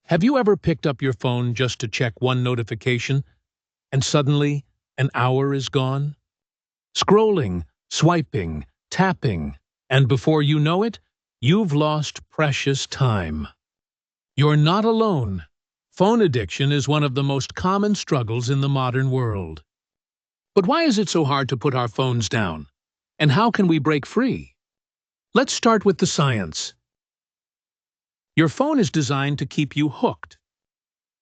Have you ever picked up your phone just to check one notification, and suddenly an hour is gone? Scrolling, swiping, tapping, and before you know it, you've lost precious time. You're not alone. Phone addiction is one of the most common struggles in the modern world. But why is it so hard to put our phones down? And how can we break free? Let's start with the science. Your phone is designed to keep you hooked.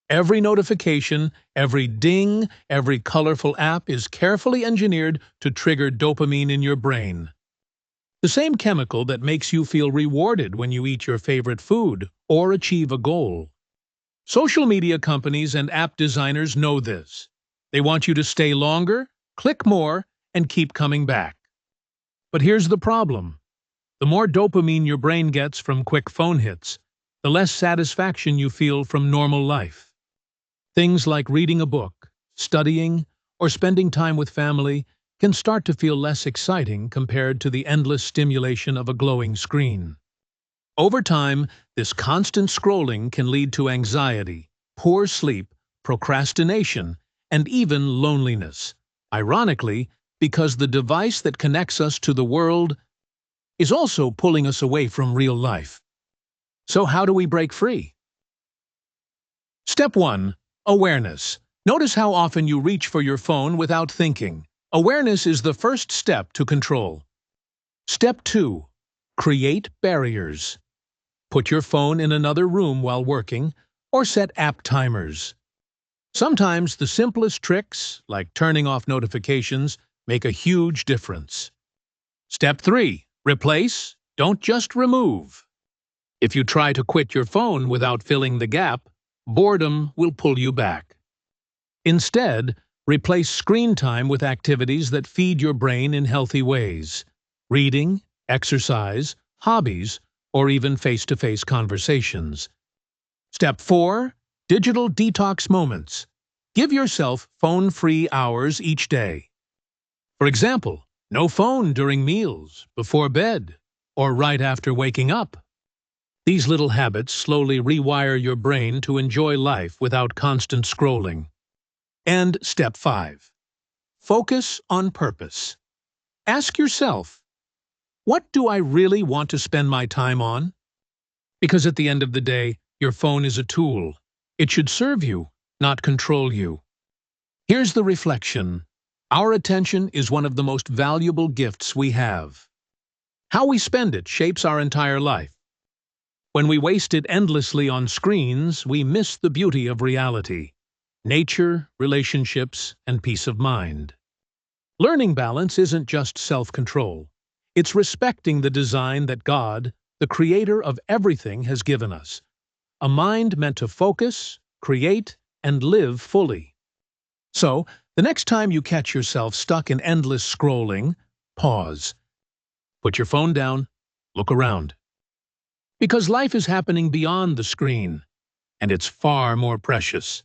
Every notification, every ding, every colorful app is carefully engineered to trigger dopamine in your brain. The same chemical that makes you feel rewarded when you eat your favorite food or achieve a goal. Social media companies and app designers know this. They want you to stay longer, click more, and keep coming back. But here's the problem. The more dopamine your brain gets from quick phone hits, the less satisfaction you feel from normal life. Things like reading a book, studying, or spending time with family can start to feel less exciting compared to the endless stimulation of a glowing screen. Over time, this constant scrolling can lead to anxiety, poor sleep, procrastination, and even loneliness. Ironically, because the device that connects us to the world is also pulling us away from real life. So how do we break free? Step 1. Awareness. Notice how often you reach for your phone without thinking. Awareness is the first step to control. Step 2. Create barriers. Put your phone in another room while working, or set app timers. Sometimes the simplest tricks, like turning off notifications, make a huge difference. Step 3. Replace, don't just remove. If you try to quit your phone without filling the gap, boredom will pull you back. Instead, replace screen time with activities that feed your brain in healthy ways. Reading, exercise, hobbies, or even face-to-face conversations. Step 4. Digital detox moments. Give yourself phone-free hours each day. For example, no phone during meals, before bed, or right after waking up. These little habits slowly rewire your brain to enjoy life without constant scrolling. And step 5. Focus on purpose. Ask yourself, what do I really want to spend my time on? Because at the end of the day, your phone is a tool. It should serve you, not control you. Here's the reflection. Our attention is one of the most valuable gifts we have. How we spend it shapes our entire life. When we waste it endlessly on screens, we miss the beauty of reality, nature, relationships, and peace of mind. Learning balance isn't just self-control. It's respecting the design that God, the creator of everything, has given us. A mind meant to focus, create, and live fully. So, the next time you catch yourself stuck in endless scrolling, pause. Put your phone down, look around. Because life is happening beyond the screen, and it's far more precious.